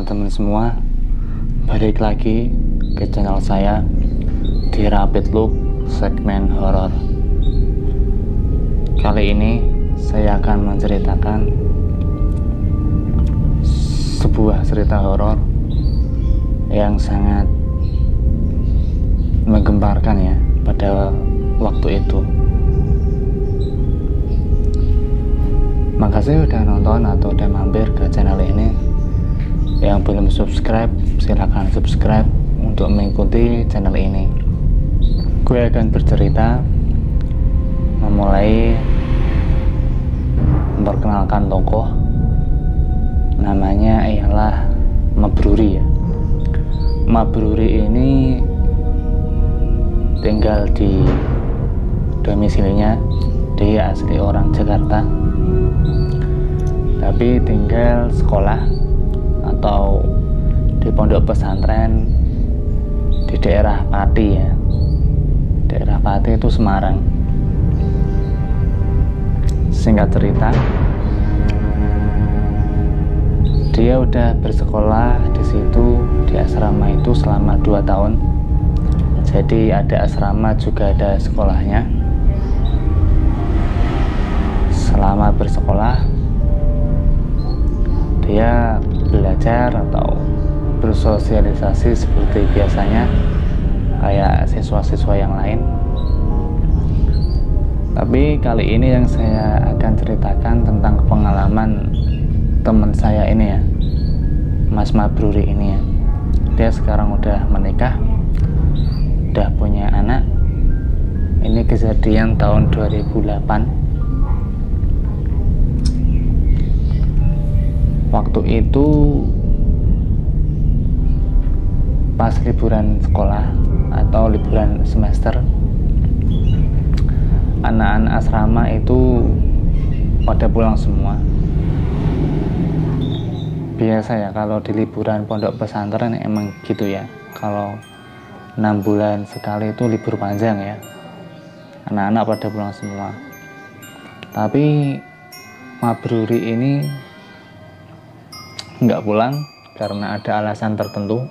teman-teman semua, balik lagi ke channel saya di Rapid Look segmen horor. Kali ini saya akan menceritakan sebuah cerita horor yang sangat menggemparkan ya pada waktu itu. Makasih udah nonton atau udah mampir ke channel ini. Yang belum subscribe, silahkan subscribe untuk mengikuti channel ini. Gue akan bercerita, memulai memperkenalkan tokoh. Namanya ialah Mabruri ya. Mabruri ini tinggal di domisilinya, dia asli orang Jakarta, tapi tinggal sekolah atau di pondok pesantren di daerah Pati ya. Daerah Pati itu Semarang. Singkat cerita, dia udah bersekolah di situ, di asrama itu selama 2 tahun. Jadi ada asrama juga ada sekolahnya. Selama bersekolah, dia belajar atau bersosialisasi seperti biasanya kayak siswa-siswa yang lain. Tapi kali ini yang saya akan ceritakan tentang pengalaman teman saya ini ya, Mas Mabruri ini ya. Dia sekarang udah menikah, udah punya anak. Ini kejadian tahun 2008. Waktu itu pas liburan sekolah atau liburan semester, anak-anak asrama itu pada pulang semua. Biasa ya kalau di liburan pondok pesantren emang gitu ya. Kalau 6 bulan sekali itu libur panjang ya, anak-anak pada pulang semua. Tapi Mabruri ini nggak pulang karena ada alasan tertentu.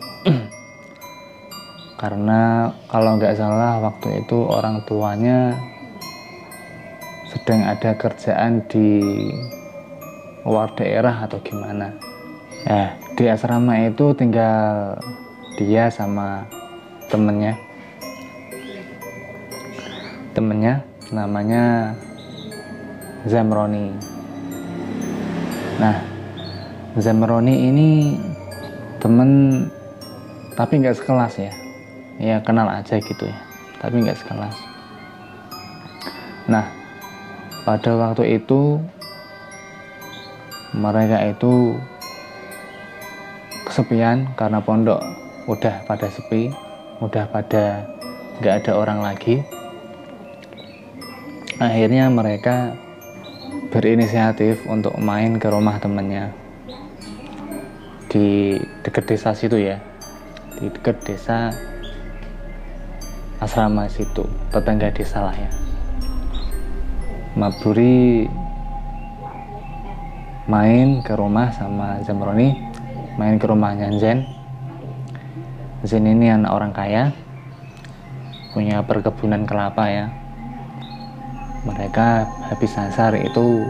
Karena kalau nggak salah waktu itu orang tuanya sedang ada kerjaan di luar daerah atau gimana ya. Di asrama itu tinggal dia sama temennya namanya Zamroni. Nah, Zamroni ini temen tapi nggak sekelas ya kenal aja gitu ya, tapi nggak sekelas. Nah, pada waktu itu mereka itu kesepian karena pondok udah pada sepi, udah pada nggak ada orang lagi. Akhirnya mereka berinisiatif untuk main ke rumah temennya di dekat desa situ ya, di dekat desa asrama situ, tetangga desa lah ya. Mabruri main ke rumah sama Zamroni, main ke rumahnya Zen. Zen ini anak orang kaya, punya perkebunan kelapa ya. Mereka habis asar itu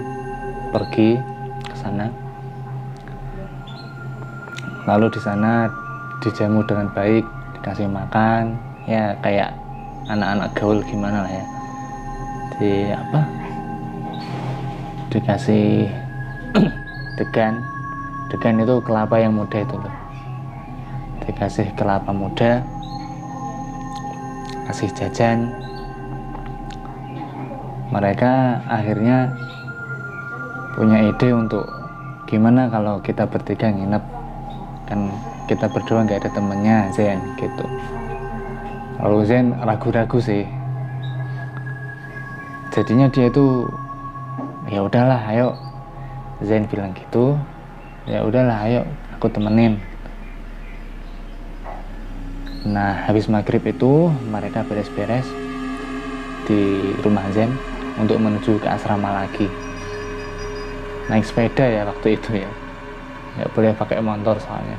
pergi ke sana. Lalu di sana dijamu dengan baik, dikasih makan, ya kayak anak-anak gaul gimana lah ya. Dikasih degan itu kelapa yang muda itu loh. Dikasih kelapa muda, kasih jajan. Mereka akhirnya punya ide untuk gimana kalau kita bertiga nginep, kan kita berdua nggak ada temennya Zen gitu. Lalu Zen ragu-ragu sih, jadinya dia itu ya udahlah ayo, Zen bilang gitu, ya udahlah ayo aku temenin. Nah, habis maghrib itu mereka beres-beres di rumah Zen untuk menuju ke asrama lagi. Naik sepeda ya waktu itu ya, nggak boleh pakai motor soalnya.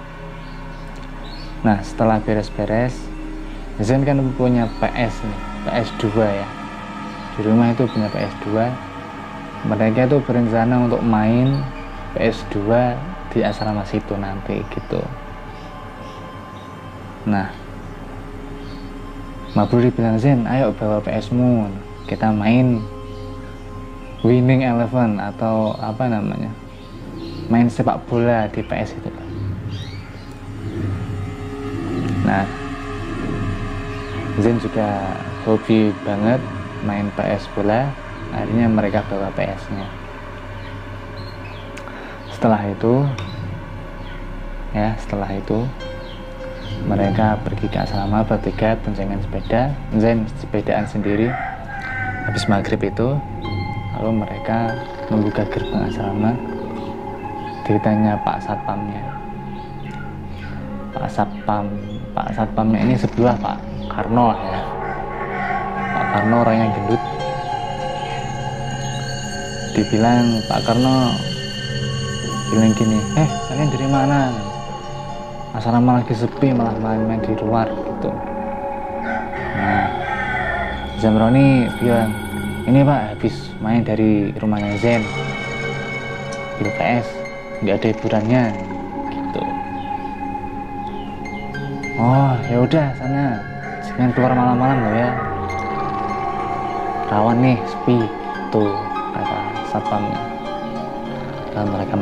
Nah, setelah beres-beres, Zen kan punya PS nih, PS2 ya. Di rumah itu punya PS2. Mereka itu berencana untuk main PS2 di asrama situ nanti gitu. Nah, Mbak Bruri bilang, Zen, ayo bawa PS-mu, kita main Winning Eleven atau apa namanya, main sepak bola di PS itu. Nah, Zen juga hobi banget main PS bola, akhirnya mereka bawa PS-nya. Setelah itu mereka pergi ke asrama bertiga, boncengan sepeda. Zen sepedaan sendiri. Habis maghrib itu, lalu mereka membuka gerbang asrama. Ditanya Pak Satpamnya. Pak Satpamnya ini sebelah Pak Karno ya. Pak Karno orangnya gendut. Dibilang Pak Karno bilang gini, kalian dari mana? Asrama lagi sepi, malah main-main di luar gitu. Nah, Zamroni bilang, ini Pak, habis main dari rumahnya Zen di PS, nggak ada hiburannya gitu. Oh ya udah, sana jangan keluar malam-malam loh ya, rawan nih, sepi tuh, kata satpamnya. Lalu mereka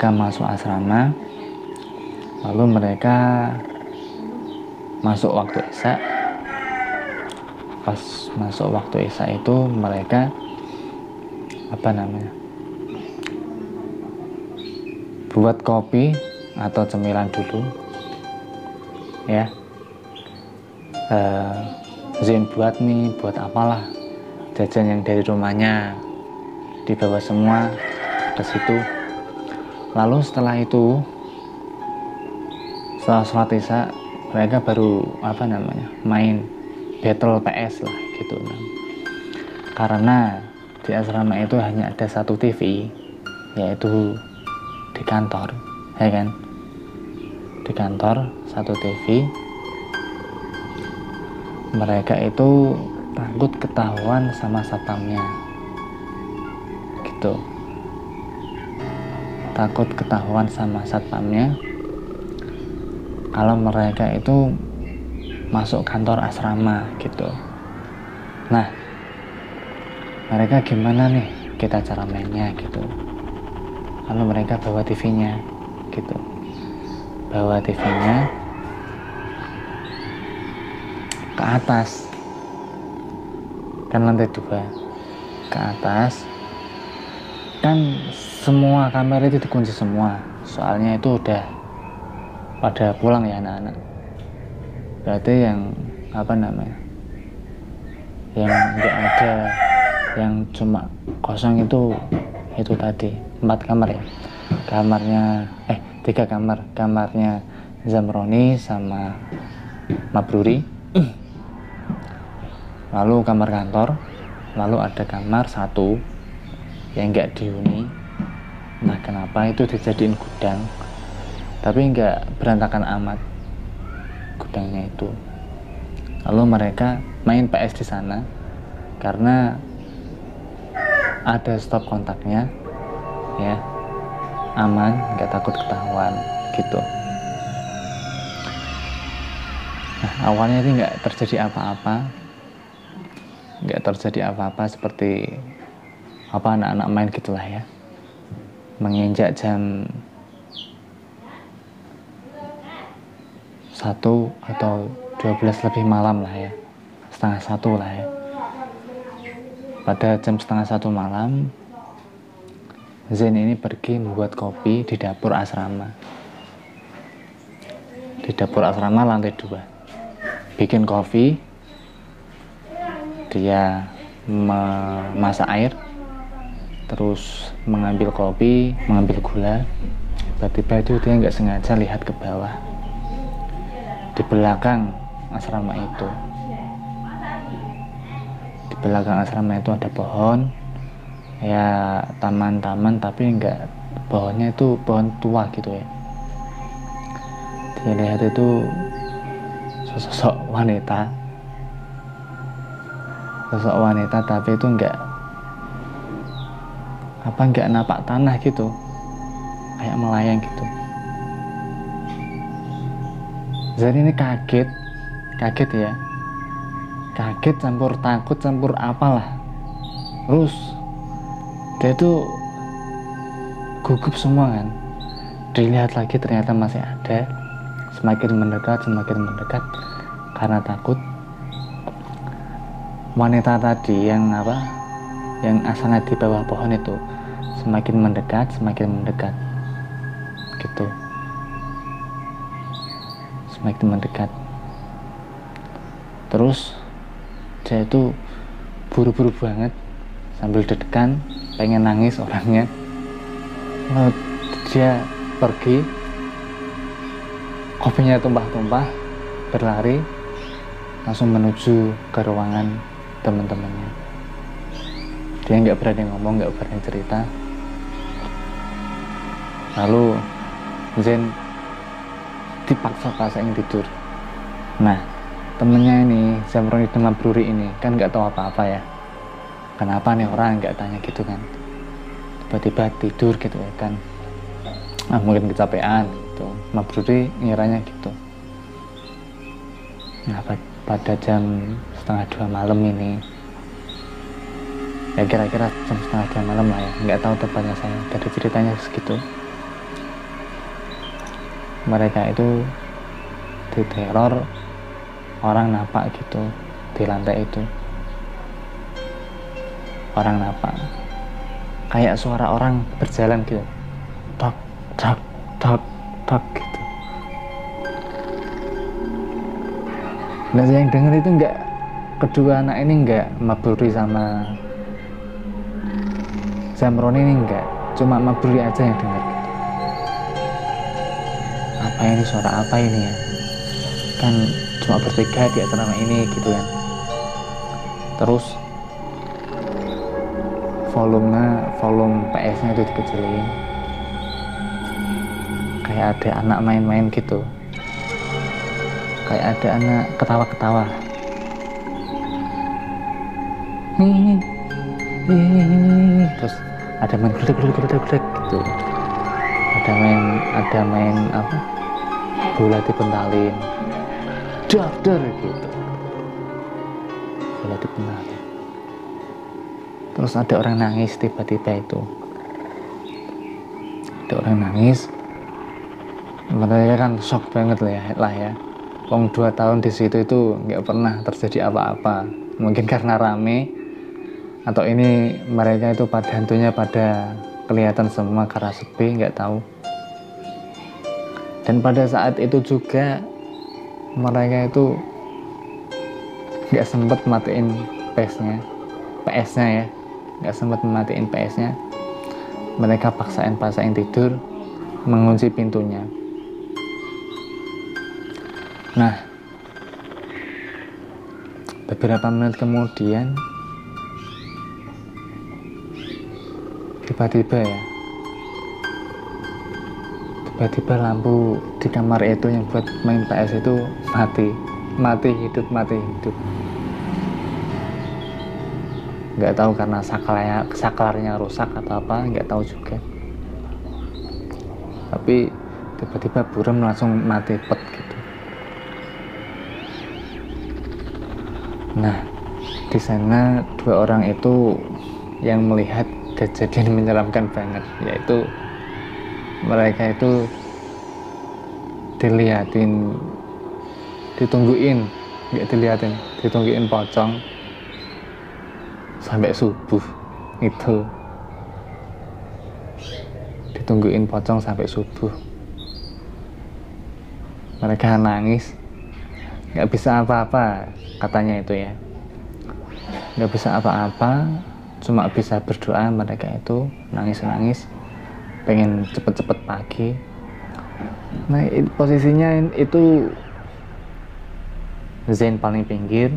masuk asrama, lalu mereka masuk waktu isya. Pas masuk waktu isya itu mereka buat kopi atau cemilan dulu ya. Zen buat apalah, jajan yang dari rumahnya dibawa semua ke situ. Lalu setelah sholat isya, mereka baru main battle PS lah gitu. Karena di asrama itu hanya ada satu TV, yaitu di kantor, ya kan? Di kantor satu TV. Mereka itu takut ketahuan sama satpamnya gitu. Takut ketahuan sama satpamnya kalau mereka itu masuk kantor asrama gitu. Nah, mereka gimana nih kita cara mainnya gitu. Lalu mereka bawa TV-nya gitu. Bawa TV-nya ke atas, kan lantai 2 ke atas, kan semua kamera itu dikunci semua, soalnya itu udah pada pulang ya anak-anak. Berarti yang yang nggak ada, yang cuma kosong itu tadi 4 kamar ya. Kamarnya 3 kamar, kamarnya Zamroni sama Mabruri, lalu kamar kantor, lalu ada kamar 1 yang nggak dihuni. Nah, kenapa itu dijadiin gudang, tapi nggak berantakan amat gudangnya itu. Lalu mereka main PS di sana karena ada stop kontaknya ya, aman, nggak takut ketahuan gitu. Nah, awalnya itu nggak terjadi apa-apa, seperti anak-anak main gitulah ya. Menginjak jam 1 atau 12 lebih malam lah ya, 12:30 lah ya. Pada jam 12:30 malam, Zen ini pergi membuat kopi di dapur asrama. Di dapur asrama lantai 2. Bikin kopi, dia memasak air, terus mengambil kopi, mengambil gula. Tiba-tiba itu dia nggak sengaja lihat ke bawah. Di belakang asrama itu, ada pohon ya, taman-taman, tapi nggak pohonnya itu pohon tua gitu ya. Dia lihat itu sosok wanita, tapi itu enggak napak tanah gitu, kayak melayang gitu. Jadi ini kaget ya, kaget campur takut campur apalah. Terus dia itu gugup semua kan. Dilihat lagi ternyata masih ada. Semakin mendekat karena takut. Wanita tadi yang asalnya di bawah pohon itu semakin mendekat gitu, semakin mendekat. Terus dia itu buru-buru banget sambil deg-degan, pengen nangis orangnya. Lalu dia pergi, kopinya tumpah-tumpah, berlari langsung menuju ke ruangan teman-temannya. Dia nggak berani ngomong, nggak berani cerita. Lalu Zen dipaksa-paksain tidur. Nah, temennya ini, Zamroni dan Mabruri ini kan nggak tahu apa-apa ya. Kenapa nih orang nggak tanya gitu kan? Tiba-tiba tidur gitu ya kan? Mungkin kecapean gitu. Mabruri ngiranya gitu. Nah, pada jam 1:30 malam ini, ya kira-kira jam 1:30 malam lah ya, nggak tahu tepatnya saya, dari ceritanya segitu. Mereka itu diteror orang napak gitu di lantai itu. Orang napak, kayak suara orang berjalan gitu, tok tok tok tok gitu. Nah, yang denger itu enggak, kedua anak ini enggak, Mabruri sama Zamroni ini enggak, cuma Mabruri aja yang denger gitu. Apa ini, suara apa ini ya? Kan cuma bertiga di asrama ini gitu kan. Terus volume PS-nya itu dikecilin, kayak ada anak main-main gitu, kayak ada anak ketawa-ketawa. Terus ada main geledek gitu. Ada main apa? Bola dipentalin. Dar gitu. Bola dipentalin. Terus ada orang nangis tiba-tiba itu. Ada orang nangis. Mereka kan shock banget lah ya. Wong 2 tahun di situ itu nggak pernah terjadi apa-apa. Mungkin karena rame, atau ini mereka itu pada hantunya pada kelihatan semua karena sepi, nggak tahu. Dan pada saat itu juga mereka itu nggak sempat matiin PS-nya ya, nggak sempat matiin PS-nya. Mereka paksain tidur, mengunci pintunya. Nah, beberapa menit kemudian tiba-tiba lampu di kamar itu yang buat main PS itu mati hidup. Nggak tahu karena saklarnya rusak atau apa, nggak tahu juga. Tapi tiba-tiba buram langsung mati pet gitu. Nah, di sana 2 orang itu yang melihat kejadian menyeramkan banget, yaitu mereka itu ditungguin pocong sampai subuh. Itu ditungguin pocong sampai subuh. Mereka nangis, nggak bisa apa-apa katanya itu ya, nggak bisa apa-apa, cuma bisa berdoa. Mereka itu nangis pengen cepet-cepet pagi. Nah, posisinya itu Zain paling pinggir,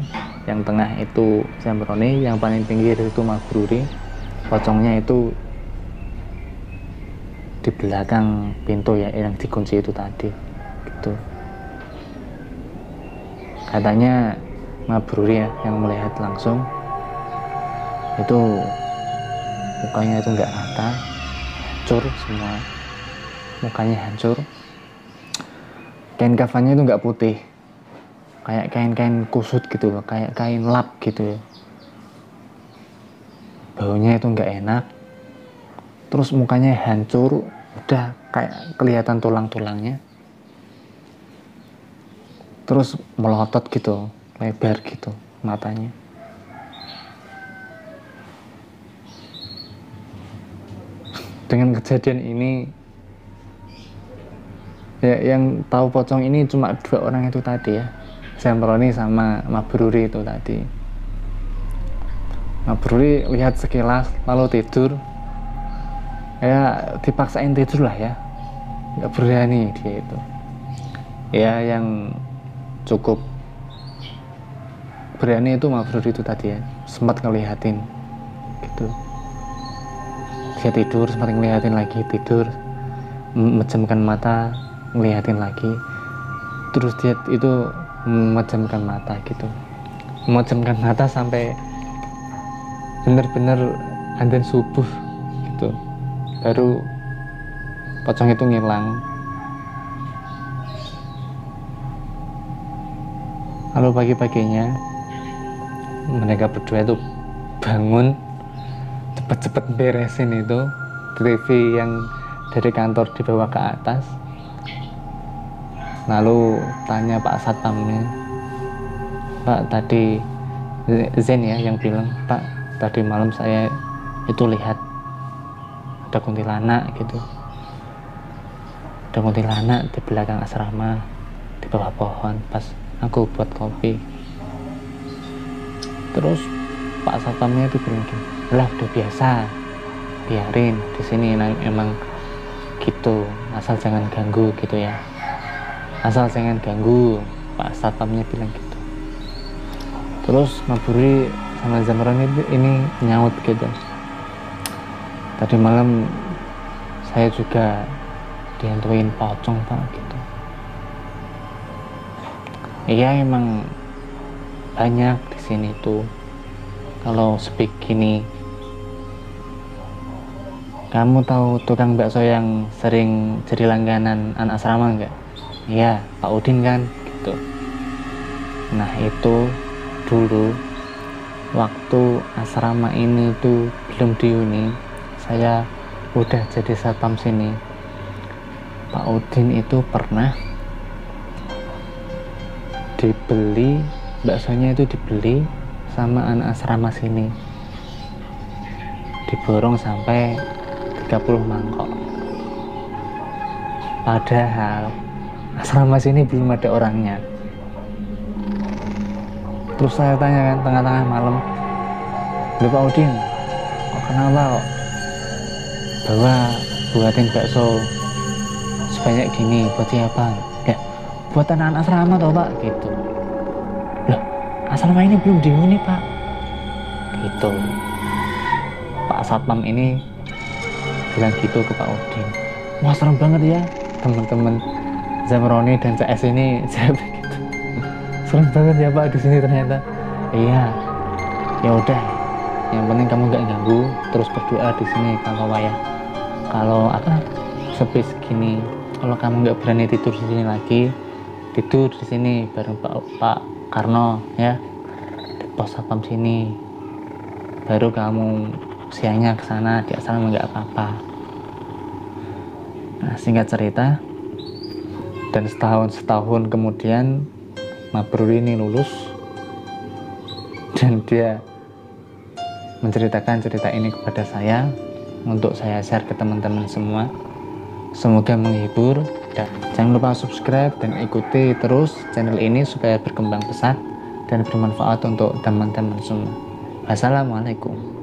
yang tengah itu Zamroni, yang paling pinggir itu Mabruri, pocongnya itu di belakang pintu ya, yang dikunci itu tadi gitu. Katanya Mabruri ya yang melihat langsung, itu mukanya itu nggak rata, hancur semua, mukanya hancur. Kain kafannya itu nggak putih, kayak kain-kain kusut gitu loh, kayak kain lap gitu ya. Baunya itu nggak enak. Terus mukanya hancur, udah kayak kelihatan tulang-tulangnya. Terus melotot gitu, lebar gitu matanya. Dengan kejadian ini ya, yang tahu pocong ini cuma 2 orang itu tadi ya, Zamroni sama Mabruri itu tadi. Mabruri lihat sekilas lalu tidur, ya dipaksain tidur lah ya, nggak berani dia itu ya. Yang cukup berani itu Mabruri itu tadi ya, sempat ngelihatin gitu, dia tidur sempat ngelihatin lagi, tidur memejamkan mata ngelihatin lagi, terus dia itu memejamkan mata gitu, memejamkan mata sampai bener-bener adzan subuh gitu, baru pocong itu ngilang. Lalu pagi-paginya mereka berdua itu bangun, cepet-cepet beresin itu TV yang dari kantor dibawa ke atas. Lalu tanya Pak Satpamnya, Pak tadi Zen ya yang bilang, Pak tadi malam saya itu lihat ada kuntilanak gitu, ada kuntilanak di belakang asrama di bawah pohon pas aku buat kopi. Terus Pak Satpamnya itu bilang gini, lah udah biasa, biarin di sini emang gitu, asal jangan ganggu gitu ya, asal jangan ganggu, Pak Satpamnya bilang gitu. Terus Mabruri sama Zamroni ini nyaut gitu, tadi malam saya juga dihantuin pocong Pak gitu. Iya emang banyak di sini tuh kalau speak gini. Kamu tahu tukang bakso yang sering jadi langganan anak asrama nggak? Iya, Pak Udin kan gitu. Nah itu dulu waktu asrama ini tuh belum dihuni, saya udah jadi satpam sini. Pak Udin itu pernah dibeli, baksonya itu dibeli sama anak asrama sini, diborong sampai 30 mangkok. Padahal asrama sini belum ada orangnya. Terus saya tanya kan tengah-tengah malam, "Loh Pak Udin, kok kenapa kok bawa buatin bakso sebanyak gini, buat siapa?" "Ya buat anak-anak asrama toh Pak," gitu. "Loh asrama ini belum dihuni Pak," gitu. Pak Satpam ini bilang gitu ke Pak Udin. Wah serem banget ya teman-teman Zamroni dan CS ini. Saya begitu, serem banget ya Pak di sini ternyata. Iya, ya udah, yang penting kamu nggak ganggu, terus berdoa di sini kalau sepi segini, kalau kamu nggak berani tidur di sini lagi, tidur di sini bareng Pak Karno ya di pos satpam sini, baru kamu siangnya ke sana di asrama nggak apa-apa. Nah singkat cerita, dan setahun kemudian Mabruri ini lulus dan dia menceritakan cerita ini kepada saya untuk saya share ke teman-teman semua. Semoga menghibur, dan jangan lupa subscribe dan ikuti terus channel ini supaya berkembang pesat dan bermanfaat untuk teman-teman semua. Wassalamualaikum.